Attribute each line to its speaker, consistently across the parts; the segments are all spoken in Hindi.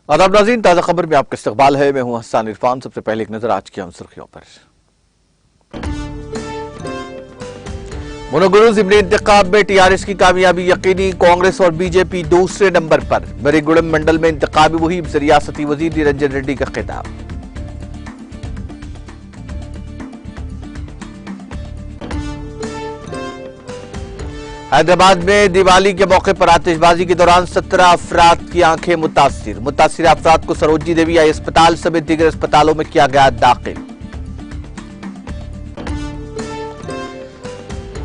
Speaker 1: आदाब नाज़रीन, ताज़ा खबर में आपका इस्तकबाल है। मैं हूं हसन इरफान। सबसे पहले एक नजर आज की हम सुर्खियों पर। मुनगुरु ज़िमनी इंतखाब में टीआरएस की कामयाबी यकीनी, कांग्रेस और बीजेपी दूसरे नंबर पर। मरीगुड़म मंडल में इंतखाबी मुहिम से रियासती वजीर निरंजन रेड्डी का खिताब। हैदराबाद में दिवाली के मौके पर आतिशबाजी के दौरान 17 अफराद की आंखें मुतासिर अफराद को सरोजनी देवी आई अस्पताल समेत दीगर अस्पतालों में किया गया दाखिल।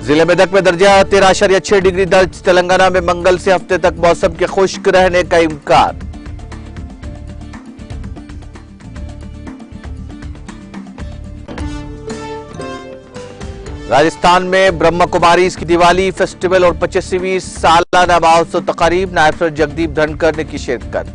Speaker 1: जिले मेदक में दर्जा 13.6 डिग्री दर्ज। तेलंगाना में मंगल से हफ्ते तक मौसम के खुश्क रहने का इम्कान। राजस्थान में ब्रह्म कुमारी की दिवाली फेस्टिवल और 25वीं सालाना महोत्सव तकारीब। नायब सदर जगदीप धनखड़ ने की शिरकत।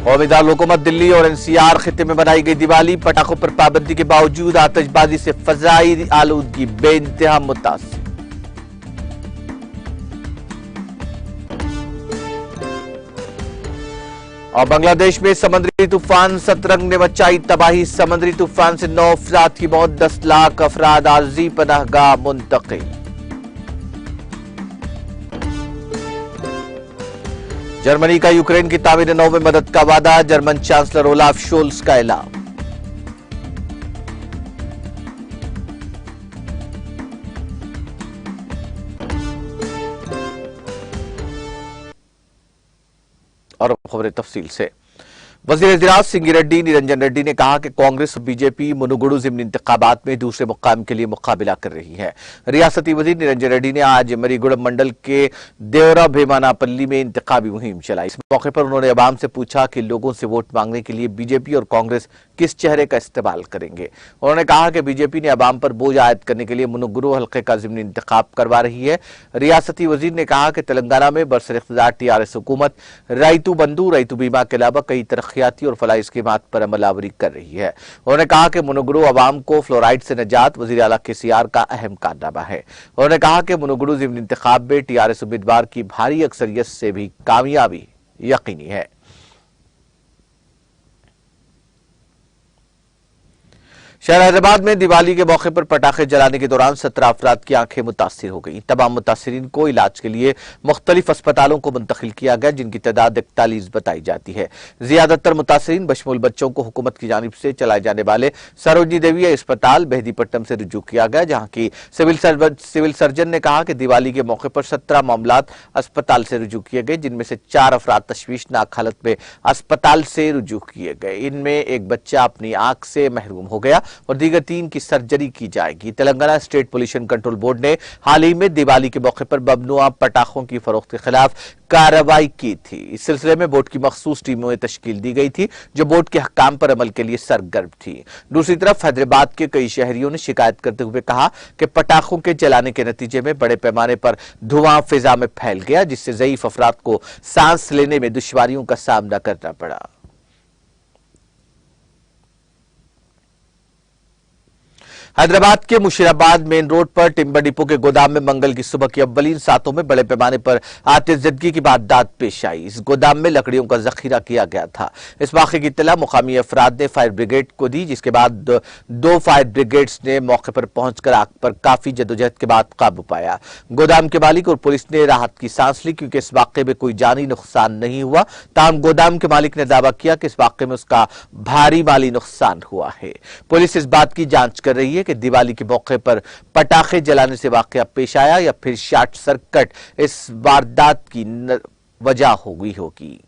Speaker 1: कौमी दारुल हुकूमत दिल्ली और एनसीआर खिते में बनाई गई दिवाली। पटाखों पर पाबंदी के बावजूद आतिशबाजी से फजाई आलूदगी बेइंतहा मुतासिर। और बांग्लादेश में समुद्री तूफान सतरंग ने मचाई तबाही। समुद्री तूफान से 9 अफराद की मौत, 10 लाख अफराद आरजी पनाहगाह मुंतकिल। जर्मनी का यूक्रेन की तामीर नौ में मदद का वादा। जर्मन चांसलर ओलाफ शोल्स का ऐलान। और खबरें तफसील से। वज़ीर-ए-आज़म सिंगी रेड्डी निरंजन रेड्डी ने कहा कि कांग्रेस और बीजेपी मुनुगुरु ज़िमनी इंतखाबात में दूसरे मुकाम के लिए मुकाबला कर रही है। रियासती वज़ीर निरंजन रेड्डी ने आज मरीगुड़म मंडल के देवरा भेमानापल्ली में इंतखाबी मुहिम चलाई। इस मौके पर उन्होंने अवाम से पूछा कि लोगों से वोट मांगने के लिए बीजेपी और कांग्रेस किस चेहरे का इस्तेमाल करेंगे। उन्होंने कहा कि बीजेपी ने अवाम पर बोझ आयद करने के लिए मुनुगुरु हल्के का ज़िमनी इंतखाब करवा रही है। रियासती वज़ीर ने कहा कि तेलंगाना में बरसर इख्तियार टीआरएस हुकूमत रईतु बंधु, रईतु बीमा के अलावा कई तरक्याती और फलाही स्कीमात पर अमलावरी कर रही है। उन्होंने कहा कि मुनुगुरु अवाम को फ्लोराइड से निजात वज़ीर आला केसीआर का अहम कारनामा है। उन्होंने कहा कि मुनुगुरु ज़िमनी इंतखाब में टीआरएस उम्मीदवार की भारी अक्सरियत से भी कामयाबी यकीनी है। शहर हैदराबाद में दिवाली के मौके पर पटाखे जलाने के दौरान 17 अफराद की आंखें मुतासिर हो गई। तमाम मुतासिरीन को इलाज के लिए मुख्तलिफ अस्पतालों को मुंतकिल किया गया, जिनकी तादाद 41 बताई जाती है। ज्यादातर मुतासिरीन बशमूल बच्चों को हुकूमत की जानिब से चलाए जाने वाले सरोजनी देवी अस्पताल मेहदीपट्टनम से रुजू किया गया, जहां की सिविल सर्जन ने कहा कि दिवाली के मौके पर 17 मामलात अस्पताल से रुजू किए गए, जिनमें से 4 अफराद तशवीशनाक हालत में अस्पताल से रुजू किए गए। इनमें एक बच्चा अपनी आंख से महरूम हो गया और दीगर 3 की सर्जरी की जाएगी। Telangana state pollution control board ने हाल ही में दिवाली के मौके पर ममनुआ पटाखों की फरोख्त के खिलाफ कार्रवाई की थी। इस सिलसिले में बोर्ड की मखसूस टीमों तश्कील दी गई थी, जो बोर्ड के हकाम पर अमल के लिए सरगर्म थी। दूसरी तरफ हैदराबाद के कई शहरियों ने शिकायत करते हुए कहा कि पटाखों के जलाने के नतीजे में बड़े पैमाने पर धुआं फिजा में फैल गया, जिससे ज़ईफ अफराद को सांस लेने में दुश्वारियों का सामना करना पड़ा। हैदराबाद के मुशीराबाद मेन रोड पर टिम्बर डिपो के गोदाम में मंगल की सुबह की अव्वलीन सातों में बड़े पैमाने पर आतिशज़दगी की वारदात पेश आई। इस गोदाम में लकड़ियों का जखीरा किया गया था। इस वाक़े की इत्तला मुकामी अफराद ने फायर ब्रिगेड को दी, जिसके बाद 2 फायर ब्रिगेड्स ने मौके पर पहुंचकर आग पर काफी जदोजहद के बाद काबू पाया। गोदाम के मालिक और पुलिस ने राहत की सांस ली, क्योंकि इस वाक़े में कोई जानी नुकसान नहीं हुआ। ताहम गोदाम के मालिक ने दावा किया कि इस वाक़े में उसका भारी माली नुकसान हुआ है। पुलिस इस बात की जांच कर रही है कि दिवाली के मौके पर पटाखे जलाने से वाकया पेश आया या फिर शॉर्ट सर्किट इस वारदात की वजह हो गई होगी।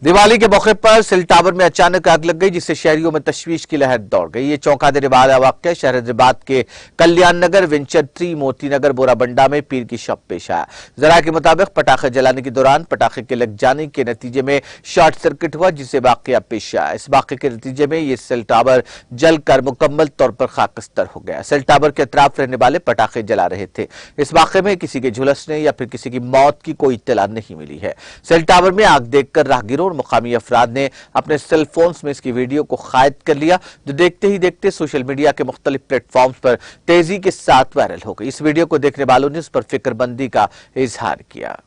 Speaker 1: दिवाली के मौके पर सेल टावर में अचानक आग लग गई, जिससे शहरियों में तशवीश की लहर दौड़ गई। ये चौंका देने वाला वाकया शहर हैदराबाद के कल्याण नगर, वेंचर 3, मोती नगर, बोराबंडा में पीर की शब पेश आया। जरा के मुताबिक पटाखे जलाने के दौरान पटाखे के लग जाने के नतीजे में शॉर्ट सर्किट हुआ, जिससे वाकया पेश आया। इस वाकये के नतीजे में यह सेल टावर जलकर मुकम्मल तौर पर खाकस्तर हो गया। सेल टावर के अतराफ रहने वाले पटाखे जला रहे थे। इस वाकये में किसी के झुलसने या फिर किसी की मौत की कोई इत्तला नहीं मिली है। सेल टावर में आग देखकर राहगीरों और मुकामी अफराद ने अपने सेल फोन्स में इसकी वीडियो को कैद कर लिया, जो देखते ही देखते सोशल मीडिया के मुख्तलिफ प्लेटफॉर्म्स पर तेजी के साथ वायरल हो गई। इस वीडियो को देखने वालों ने इस पर फिक्रमंदी का इजहार किया।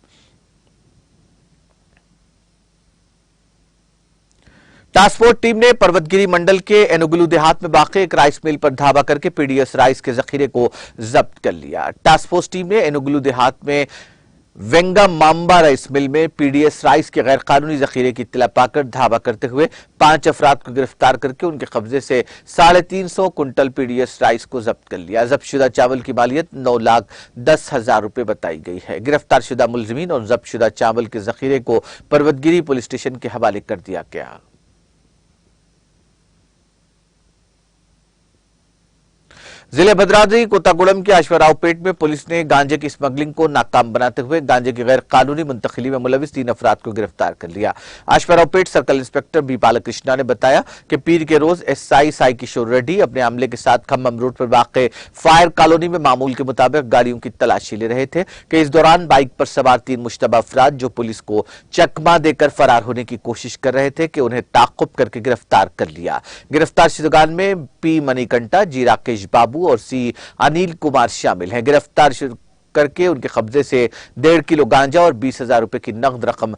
Speaker 1: टास्क फोर्स टीम ने पर्वतगिरी मंडल के एनुगुलू देहात में वाक़ एक राइस मिल पर धावा करके पीडीएस राइस के जखीरे को जब्त कर लिया। टास्क फोर्स टीम ने एनुगुलू देहात में वेंगा मांबा राइस मिल में पीडीएस राइस के गैर कानूनी जखीरे की इत्तला पाकर धावा करते हुए 5 अफराद को गिरफ्तार करके उनके कब्जे से 350 कुंटल पीडीएस राइस को जब्त कर लिया। जब्तशुदा चावल की मालियत 9,10,000 रुपए बताई गई है। गिरफ्तार शुदा मुलजिमीन और जब्तशुदा चावल के जखीरे को पर्वतगिरी पुलिस स्टेशन के हवाले कर दिया गया। जिले भद्राद्री कोतागुड़म के अश्वरावपेट में पुलिस ने गांजे की स्मगलिंग को नाकाम बनाते हुए गांजे की गैर कानूनी मुंतकिली में मुलविस 3 अफराद को गिरफ्तार कर लिया। Ashwaraopet circle inspector B Balakrishna ने बताया कि पीर के रोज एसआई साई किशोर रेड्डी अपने अमले के साथ खम्मम रोड पर वाक़ फायर कॉलोनी में मामूल के मुताबिक गाड़ियों की तलाशी ले रहे थे कि इस दौरान बाइक पर सवार 3 मुश्तबा अफराद जो पुलिस को चकमा देकर फरार होने की कोशिश कर रहे थे कि उन्हें ताक़ुब करके गिरफ्तार कर लिया। गिरफ्तार शुदगान में पी मणिकंठा, जी राकेश बाबू और सी अनिल कुमार शामिल हैं। गिरफ्तार करके उनके कब्जे से 1.5 किलो गांजा और 20,000 रुपए की नकद रकम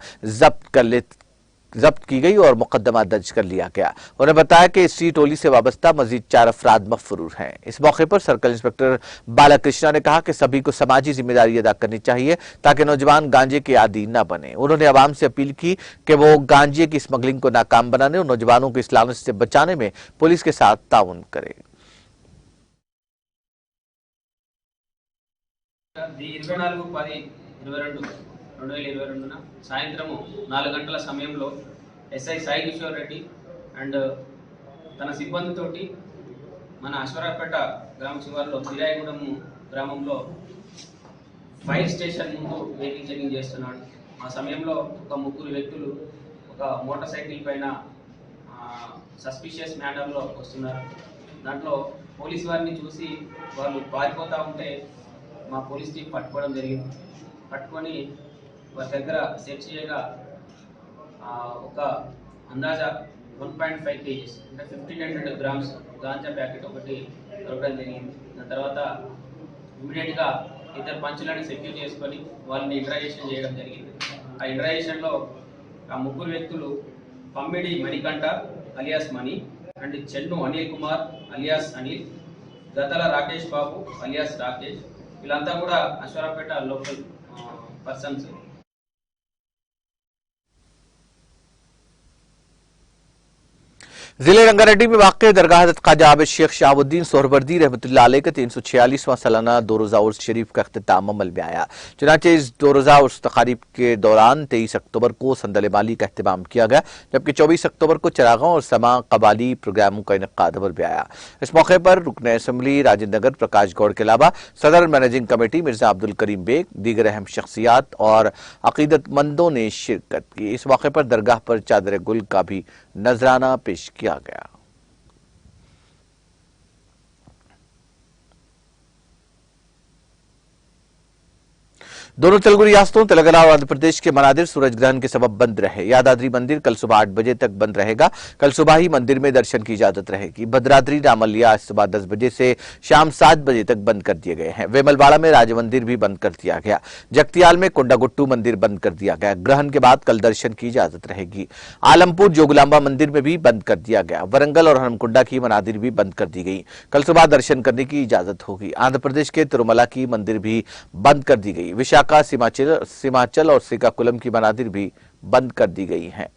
Speaker 1: जब्त की गई और मुकदमा दर्ज कर लिया गया। उन्होंने बताया कि इसी टोली से वाबस्ता मजीद 4 अफराद मफरूर हैं। इस मौके पर सर्कल इंस्पेक्टर बालाकृष्णा ने कहा कि सभी को समाजी जिम्मेदारी अदा करनी चाहिए ताकि नौजवान गांजे के आदी न बने। उन्होंने आवाम से अपील की कि वो गांजे की स्मगलिंग को नाकाम बनाने और नौजवानों को इस लानत से बचाने में पुलिस के साथ ताउन करें।
Speaker 2: ది 24/10/2022న సాయంత్రము 4 గంటల సమయంలో ఎస్ఐ సాయి కిషోర్ రెడ్డి అండ్ తన సిబ్బందితోటి మన అశ్వరాపేట గ్రామ శివారులో తిరాయిగూడెం గ్రామంలో ఫైర్ స్టేషన్ ముందు వెహికల్ చెకింగ్ చేస్తున్నాడు। ఆ సమయంలో ఒక 3 వ్యక్తులు ఒక మోటార్ సైకిల్ పైన సస్పిషియస్ మ్యానర్లో వస్తున్నారు। దాంట్లో పోలీసు వారిని చూసి వాళ్ళు పారిపోతూ ఉంటే మా పోలీస్ టీం పట్టుకోవడం జరిగింది। పట్టుకొని వారి దగ్గర సెర్చ్ చేయగా ఒక అందాజా 1.5 kgs అంటే 1500 గ్రామ్స్ గాంజా ప్యాకెట్ ఒకటి దొరకడం జరిగింది। దాని తర్వాత ఇమీడియట్గా ఇద్దరు పంచులను సెక్యూర్ చేసుకొని వాళ్ళని ఇంటరాగేషన్ చేయడం జరిగింది। ఆ ఇంటరాగేషన్లో ఆ 3 వ్యక్తులు Pammidi Manikanta alias Mani and Chennu Anil Kumar alias Anil, Gatala Rakesh Babu alias Rakesh, వీళ్ళంతా కూడా అశ్వరాపేట లోకల్ పర్సన్స్।
Speaker 1: जिले रंगारेड्डी में वाक़ दरगाह हज़रत ख्वाजा आबिद शेख शहाबुद्दीन सोहरवर्दी रहमतुल्लाह अलैह का 346वां सालाना 2 रोज़ा उर्स शरीफ का अख्तिताम अमल में आया। चुनांचे इस 2 रोज़ा उर्स तक़रीब के दौरान 23 अक्टूबर को संदल माली का अहतमाम किया गया, जबकि 24 अक्टूबर को चरागां और समा कबाली प्रोग्रामों का इनेकाद अमल में आया। इस मौके पर रुकन असम्बली राजेंद्र नगर प्रकाश गौड़ के अलावा सदर managing committee Mirza Abdul Karim bag, दीगर अहम शख्सियात और अकीदतमंदों ने शिरकत की। इस मौके पर दरगाह पर चादर गुल का भी नजराना पेश किया गया। दोनों तेलुगु रियासतों तेलंगाना और आंध्र प्रदेश के मनादिर सूरज ग्रहण के सबब बंद रहे। यादाद्री मंदिर कल सुबह 8 बजे तक बंद रहेगा। कल सुबह ही मंदिर में दर्शन की इजाजत रहेगी। भद्राद्री रामलिया आज सुबह 10 बजे से शाम 7 बजे तक बंद कर दिए गए हैं। वेमलवाड़ा में राज मंदिर भी बंद कर दिया गया। जगतियाल में कोंडागुट्टू मंदिर बंद कर दिया गया। ग्रहण के बाद कल दर्शन की इजाजत रहेगी। आलमपुर जोगुलांबा मंदिर में भी बंद कर दिया गया। वरंगल और हनुमकुंडा की मनादिर भी बंद कर दी गई। कल सुबह दर्शन करने की इजाजत होगी। आंध्र प्रदेश के तिरुमला की मंदिर भी बंद कर दी गई। विशाखा, सीमाचल और श्रीकाकुलम की मनादिर भी बंद कर दी गई हैं।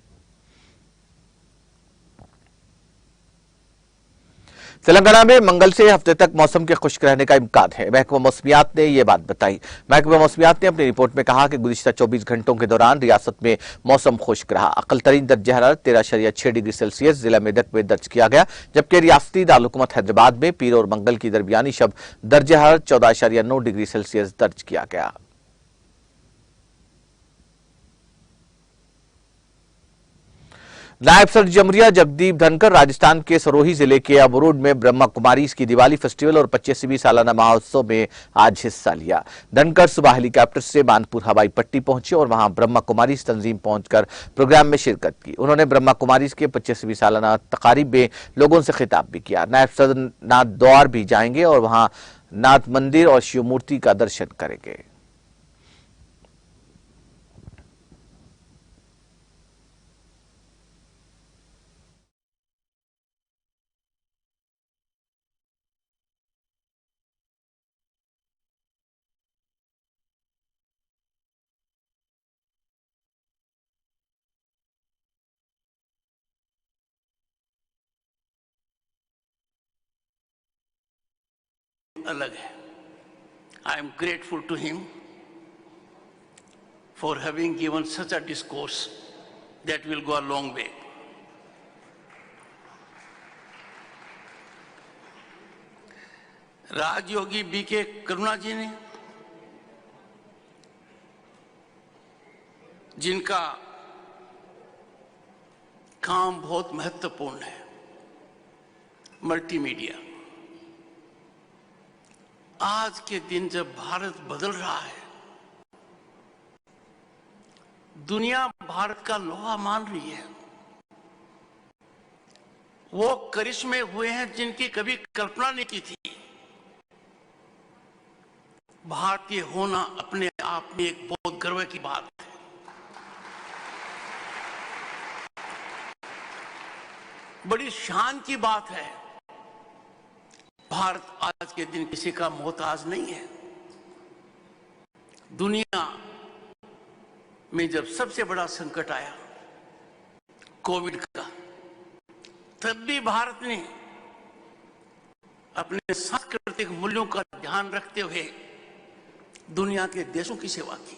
Speaker 1: तेलंगाना में मंगल से हफ्ते तक मौसम के खुश्क रहने का इम्कान है। महकमा मौसमियात ने यह बात बताई। महकमा मौसमियात ने अपनी रिपोर्ट में कहा कि गुज़िश्ता 24 घंटों के दौरान रियासत में मौसम खुश्क रहा। अक़ल तरीन दर्जा हरारत 13.6 डिग्री सेल्सियस जिला मेदक में दर्ज किया गया, जबकि रियासती दारुलहुकूमत हैदराबाद में पीर और मंगल की दरमियानी शब दर्जा हरारत 14.9 डिग्री सेल्सियस दर्ज किया गया। नायब सदर जमरिया जगदीप धनकर राजस्थान के सरोही जिले के अबरोड में ब्रह्मा कुमारीज की दिवाली फेस्टिवल और 25वीं सालाना महोत्सव में आज हिस्सा लिया। धनकर सुबह हेलीकॉप्टर से मानपुर हवाई पट्टी पहुंचे और वहां ब्रह्मा कुमारीज तंजीम पहुंचकर प्रोग्राम में शिरकत की। उन्होंने ब्रह्मा कुमारीज के 25वीं सालाना तकारीब में लोगों से खिताब भी किया। नायब सदर नाथ द्वार भी जाएंगे और वहां नाथ मंदिर और शिव मूर्ति का दर्शन करेंगे।
Speaker 3: अलग है। I am grateful to him for having given such a discourse that will go a long way. राजयोगी बीके करुणा जी ने, जिनका काम बहुत महत्वपूर्ण है, मल्टीमीडिया। आज के दिन जब भारत बदल रहा है, दुनिया भारत का लोहा मान रही है, वो करिश्मे हुए हैं जिनकी कभी कल्पना नहीं की थी। भारतीय होना अपने आप में एक बहुत गर्व की बात है। बड़ी शान की बात है। भारत आज के दिन किसी का मोहताज नहीं है। दुनिया में जब सबसे बड़ा संकट आया कोविड का, तब भी भारत ने अपने सांस्कृतिक मूल्यों का ध्यान रखते हुए दुनिया के देशों की सेवा की।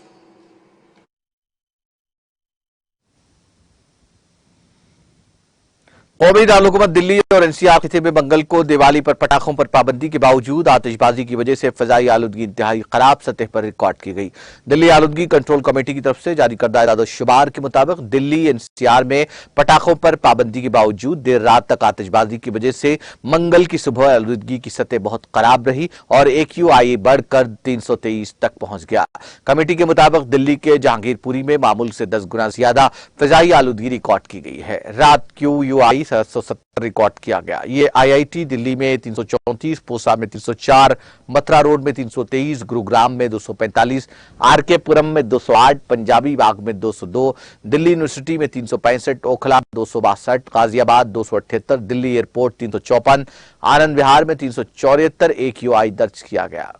Speaker 1: कौमी दारकूमत दिल्ली और एनसीआर खिते में मंगल को दिवाली पर पटाखों पर पाबंदी के बावजूद आतिशबाजी की वजह से फजाई आलूदगी इंतहाई खराब सतह पर रिकॉर्ड की गई। दिल्ली आलूदगी कंट्रोल कमेटी की तरफ से जारी करदा इदाद-ओ-शुमार के मुताबिक दिल्ली एनसीआर में पटाखों पर पाबंदी के बावजूद देर रात तक आतिशबाजी की वजह से मंगल की सुबह आलूदगी की सतह बहुत खराब रही और AQI बढ़कर 323 तक पहुंच गया। कमेटी के मुताबिक दिल्ली के जहांगीरपुरी में मामूल से 10 गुना ज्यादा फजाई आलूदगी रिकॉर्ड की गई है। रात QUI 770 रिकॉर्ड किया गया। ये IIT दिल्ली में 334, पूसा में 304, मथुरा रोड में 323, गुरुग्राम में 245, RK पुरम में 208, पंजाबी बाग में 202, दिल्ली यूनिवर्सिटी में 365, ओखला 262, गाजियाबाद 278, दिल्ली एयरपोर्ट 354, आनंद विहार में 374 AQI दर्ज किया गया।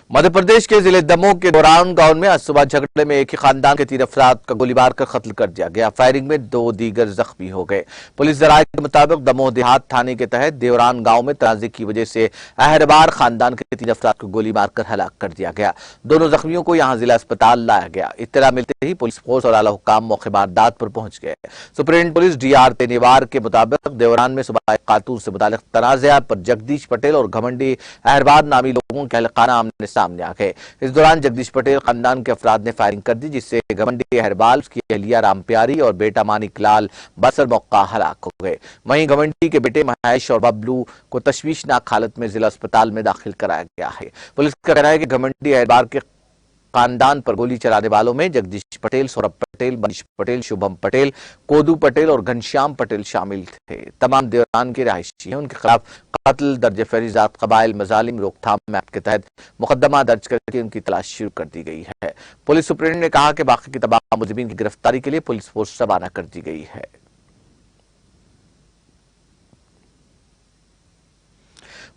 Speaker 1: मध्य प्रदेश के जिले दमोह के दौरान गांव में आज सुबह झगड़े में एक ही खानदान के 3 अफराद का गोली मारकर कत्ल कर दिया गया। फायरिंग में 2 दीगर जख्मी हो गए। पुलिस जराये के मुताबिक दमोह देहात थाने के तहत देवरान गांव में तनाजे की वजह से अहरबार खानदान के 3 अफराद को गोली मारकर हलाक कर दिया गया। दोनों जख्मियों को यहां जिला अस्पताल लाया गया। इत्तला मिलते ही पुलिस फोर्स और आला हुक्काम मौके वारदात पर पहुंच गए। सुप्रीम पुलिस DR तेनेवार के मुताबिक देवरान में सुबह एक खातून से मुतालिक तनाज़ा पर जगदीश पटेल और घमंडी अहरबार नामी लोगों के अहलखाना आमने सामने आ गए। इस दौरान जगदीश पटेल खानदान के अफराद ने फायरिंग कर दी, जिससे घमंडी अहरबाल, उसकी अहलिया राम प्यारी और बेटा मानिक लाल बसर मौका हलाक हो गए। वहीं घमंडी के बेटे महेश और बबलू को तशवीशनाक हालत में जिला अस्पताल में दाखिल कराया गया है। पुलिस का कहना है कि घमंडी अहरबार के खानदान पर गोली चलाने वालों में जगदीश पटेल, सौरभ पटेल, मनीष पटेल, शुभम पटेल, कोदू पटेल और घनश्याम पटेल शामिल थे। तमाम देवरान के रहायशी हैं। उनके खिलाफ कत्ल, दर्ज फरीजात, कबाइल मजालिम रोकथाम एक्ट के तहत मुकदमा दर्ज करके उनकी तलाश शुरू कर दी गई है। पुलिस सुप्रींटेंडेंट ने कहा कि बाकी की तमाम मुजरिमीन की गिरफ्तारी के लिए पुलिस फोर्स रवाना कर दी गई है।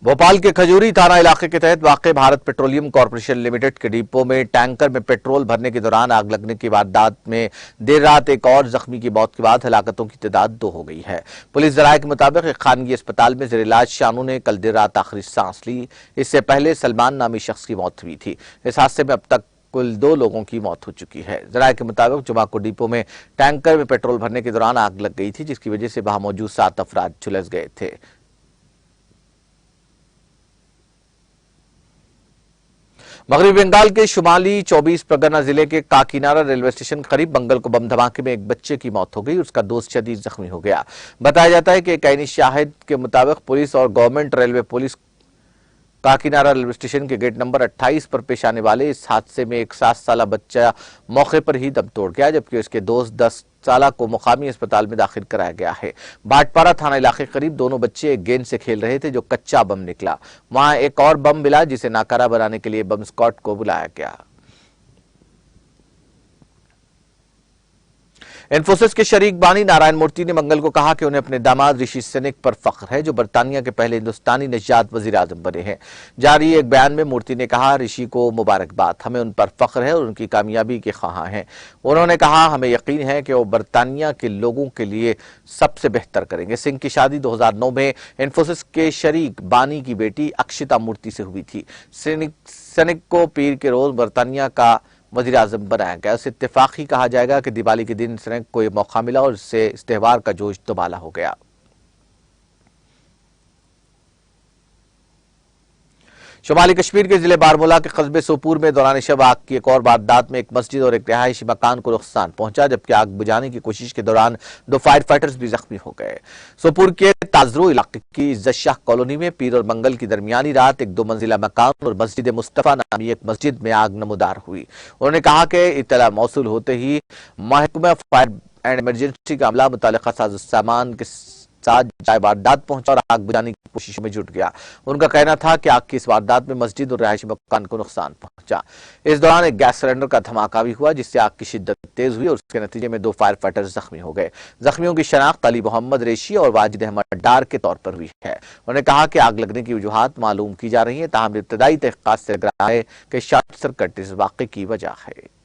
Speaker 1: भोपाल के खजूरी थाना इलाके के तहत वाक़ भारत पेट्रोलियम कॉर्पोरेशन लिमिटेड के डिपो में टैंकर में पेट्रोल भरने के दौरान आग लगने की वारदात में देर रात एक और जख्मी की मौत के बाद हलाकतों की तादाद 2 हो गई है। पुलिस जराये के मुताबिक एक खानगी अस्पताल में ज़ेर इलाज शानू ने कल देर रात आखिरी सांस ली। इससे पहले सलमान नामी शख्स की मौत हुई थी। इस हादसे में अब तक कुल 2 लोगों की मौत हो चुकी है। जराये के मुताबिक जुमा को डिपो में टैंकर में पेट्रोल भरने के दौरान आग लग गई थी, जिसकी वजह से वहां मौजूद 7 अफराद झुलस गए थे। मगरबी बंगाल के शुमाली 24 परगना जिले के काकीनाडा रेलवे स्टेशन करीब मंगल को बम धमाके में एक बच्चे की मौत हो गई। उसका दोस्त शदीद जख्मी हो गया। बताया जाता है कि एक ऐनी शाहिद के मुताबिक पुलिस और government railway police Kakinada railway station के गेट नंबर 28 पर पेश आने वाले इस हादसे में एक 7 साल बच्चा मौके पर ही दम तोड़ गया, जबकि उसके दोस्त 10 साल को मुकामी अस्पताल में दाखिल कराया गया है। भाटपारा थाना इलाके के करीब दोनों बच्चे एक गेंद से खेल रहे थे जो कच्चा बम निकला। वहां एक और बम मिला जिसे नाकारा बनाने के लिए बम स्क्वाड को बुलाया गया। इन्फोसिस के शरीक बानी नारायण मूर्ति ने मंगल को कहा कि उन्हें अपने दामाद ऋषि सनेक पर फख्र है, जो बरतानिया के पहले हिंदुस्तानी नजात वजीर आजम बने हैं। जारी एक बयान में मूर्ति ने कहा, ऋषि को मुबारकबाद, हमें उन पर फख्र है और उनकी कामयाबी के ख्वाहां हैं। उन्होंने कहा, हमें यकीन है कि वो बरतानिया के लोगों के लिए सबसे बेहतर करेंगे। सिंह की शादी 2009 में इन्फोसिस के शरीक बानी की बेटी अक्षिता मूर्ति से हुई थी। सनेक को पीर के रोज बरतानिया का वजीर आजम बनाया गया। उसे इत्तेफाक ही कहा जाएगा कि दिवाली के दिन सनेक को यह मौका मिला और इससे इस त्योहार का जोश दुबाला हो गया। शुमाली कश्मीर के जिले बारामूला के कस्बे सोपूर में दौरान शब आग की एक और वारदात में एक मस्जिद और एक रिहायशी मकान को नुकसान पहुंचा, जबकि आग बुझाने की कोशिश के दौरान 2 फायर फाइटर्स भी जख्मी हो गए। सोपूर के ताजरो इलाके की इज्जत शाह कॉलोनी में पीर और मंगल की दरमियानी रात एक 2 मंजिला मकान और मस्जिद मुस्तफा नामी एक मस्जिद में आग नमूदार हुई। उन्होंने कहा कि इत्तला मौसूल होते ही महकमा फायर एंड इमरजेंसी का अमला मुतालिका साज सामान के साथ जाए वारदात पहुंचा और आग बुझाने की कोशिश में जुट गया। उनका कहना था कि आग की इस वारदात में मस्जिद और रिहायशी मकान को नुकसान पहुंचा। इस दौरान एक गैस सिलेंडर का धमाका भी हुआ, जिससे आग की शिद्दत तेज हुई और उसके नतीजे में 2 फायर फाइटर्स जख्मी हो गए। जख्मियों की शनाख्त अली मोहम्मद रेशी और वाजिद अहमद डार के तौर पर हुई है। उन्होंने कहा कि आग लगने की वजूहात मालूम की जा रही है, ताहम इब्तदाई तहकीकात से लग रहा है कि शॉर्ट सर्किट इस वाक़े की वजह है।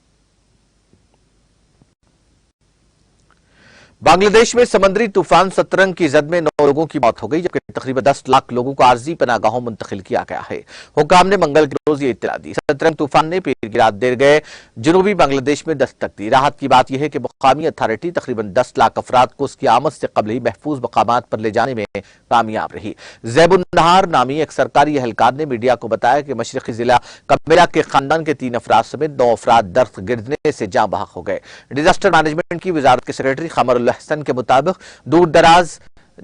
Speaker 1: बांग्लादेश में समुद्री तूफान सतरंग की जद में 9 लोगों की मौत हो गई, जबकि तकरीबन 10 लाख लोगों को आर्जी पनागाहों मुंतकिल किया गया है। हुकाम ने मंगल के रोज ये इत्तला दी। सतरंग तूफान ने पीर की रात देर गए जनूबी बांग्लादेश में दस्तक दी। राहत की बात यह है कि मुकामी अथॉरिटी तकरीबन 10 लाख अफराद को उसकी आमद से कबल ही महफूज मकामात पर ले जाने में कामयाब रही। जैबुन नहार नामी एक सरकारी एहलकार ने मीडिया को बताया कि मशरकी जिला कमेरा के खानदान के 3 अफराद समेत 9 अफराद दर्द गिरने से जाँ बहक हो गए। डिजास्टर मैनेजमेंट की वजारत के सेक्रेटरी खमरुल हसन के मुताबिक दूर दराज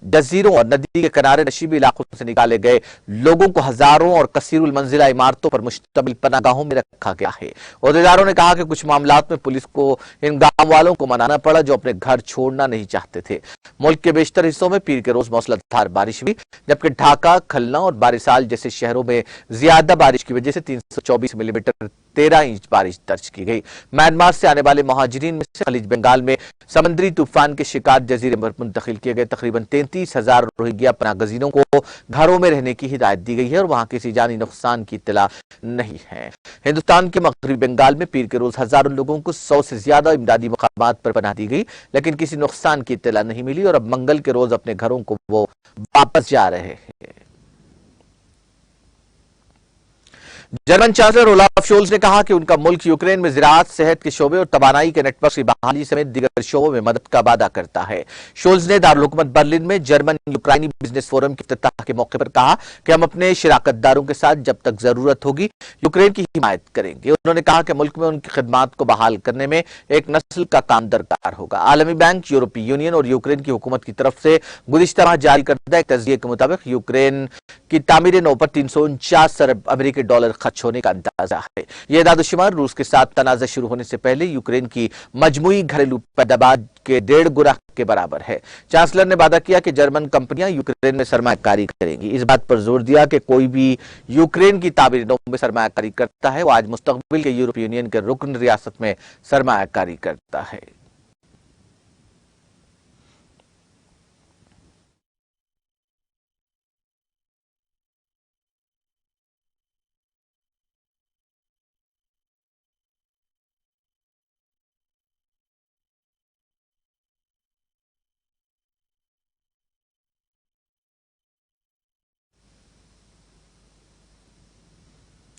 Speaker 1: जजीरों और नदी के किनारे नशीबी इलाकों से निकाले गए लोगों को हजारों और कसीरुल मंजिला इमारतों पर मुश्तमिल पनागाहों में रखा गया है। अहदेदारों ने कहा कि कुछ मामलात में पुलिस को इन गांव वालों को मनाना पड़ा जो अपने घर छोड़ना नहीं चाहते थे। मुल्क के बेशतर हिस्सों में पीर के रोज मौसलाधार बारिश हुई, जबकि ढाका, खलना और बारिसाल जैसे शहरों में ज्यादा बारिश की वजह से 324 मिलीमीटर 13 इंच बारिश दर्ज की गई। म्यांमार से आने वाले मुहाजिरीन में से खलीज बंगाल में समुद्री तूफान के शिकार जजीरे पर मुंतकिल किए गए तकरीबन 33,000 रोहिंग्या पनाहगजीनों को घरों में रहने की हिदायत दी गई है और वहां किसी जानी नुकसान की इत्तला नहीं है। हिंदुस्तान के मगरबी बंगाल में पीर के रोज हजारों लोगों को 100 से ज्यादा इमदादी मकामात पर पनाह दी गई, लेकिन किसी नुकसान की इत्तला नहीं मिली और अब मंगल के रोज अपने घरों को वो वापस जा रहे हैं। जर्मन चांसलर ओलाफ शोल्ज ने कहा कि उनका मुल्क यूक्रेन में ज़राअत, सेहत के शोबे और तवानाई के नेटवर्क की बहाली समेत दीगर शोबों में मदद का वादा करता है। शोल्ज ने दारुल हुकूमत बर्लिन में जर्मन यूक्राइनी बिजनेस फोरम के इफ्तिताह के मौके पर कहा कि हम अपने शिराकतदारों के साथ जब तक जरूरत होगी यूक्रेन की हिमायत करेंगे। उन्होंने कहा कि मुल्क में उनकी खिदमात को बहाल करने में एक नस्ल का काम दरकार होगा। आलमी बैंक, यूरोपीय यूनियन और यूक्रेन की हुकूमत की तरफ से गुज़िश्ता माह जारी करदा एक तज़किये के मुताबिक यूक्रेन की तामीर नौ पर 349 अरब अमेरिकी डॉलर खर्च होने का अंदाजा है। यह दादुशुमार रूस के साथ तनाज़ा शुरू होने से पहले यूक्रेन की मजमूई घरेलू पैदावार के 1.5 गुना के बराबर है। चांसलर ने वादा किया कि जर्मन कंपनियां यूक्रेन में सरमायाकारी करेंगी। इस बात पर जोर दिया कि कोई भी यूक्रेन की तामीर नौ में सरमायाकारी करता है वो आज मुस्तकबिल के यूरोपीय यूनियन के रुकन रियासत में सरमायाकारी करता है।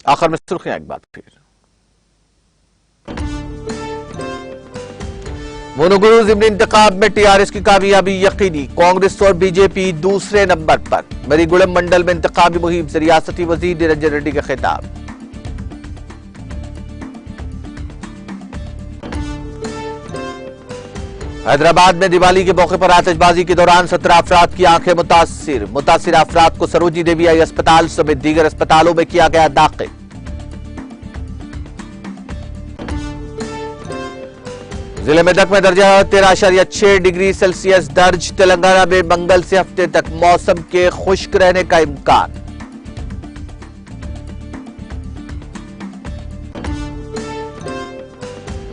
Speaker 1: आखिर में सुर्खियां एक बात फिर। मुनुगुरु ज़िमनी इंतखाब में टीआरएस की कामयाबी यकीनी, कांग्रेस और बीजेपी दूसरे नंबर पर। मरीगुड़म मंडल में इंतखाबी मुहिम से रियासती वजीर निरंजन रेड्डी का खिताब। हैदराबाद में दिवाली के मौके पर आतिशबाजी के दौरान 17 अफराद की आंखें मुतासिर अफराद को सरोजनी देवी आई अस्पताल समेत दीगर अस्पतालों में किया गया दाखिल। जिले में दक में दर्जा 13.6 डिग्री सेल्सियस दर्ज। तेलंगाना में मंगल से हफ्ते तक मौसम के खुश्क रहने का इम्कान।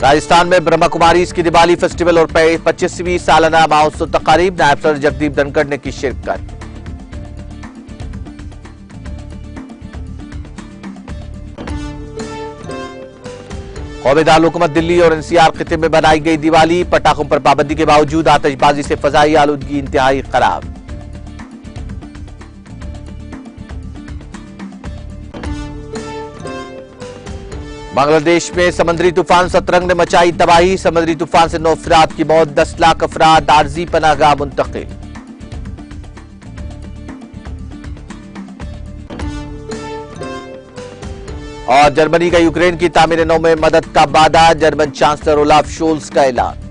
Speaker 1: राजस्थान में ब्रह्मा कुमारीज की दिवाली फेस्टिवल और 25वीं सालाना महोत्सव तकारीब। नायब सदर जगदीप धनखड़ ने की शिरकत। कौमी दारुल-हुकूमत दिल्ली और एनसीआर खिते में बनाई गई दिवाली। पटाखों पर पाबंदी के बावजूद आतिशबाजी से फजाई आलूदगी इंतहाई खराब। बांग्लादेश में समुद्री तूफान सतरंग ने मचाई तबाही। समुद्री तूफान से 9 अफराद की मौत, 10 लाख अफराद आरजी पनाहगाह मुंतकिल। और जर्मनी का यूक्रेन की तामीर नौ में मदद का वादा। जर्मन चांसलर ओलाफ शोल्स का ऐलान।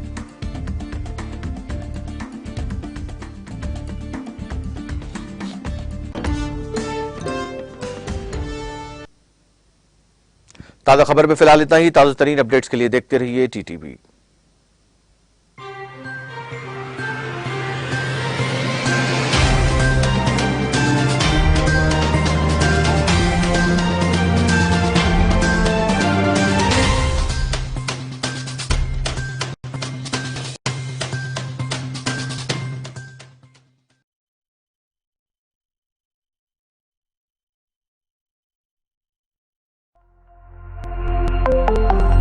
Speaker 1: ताजा खबर में फिलहाल इतना ही। ताजा तरीन अपडेट्स के लिए देखते रहिए टीटीवी।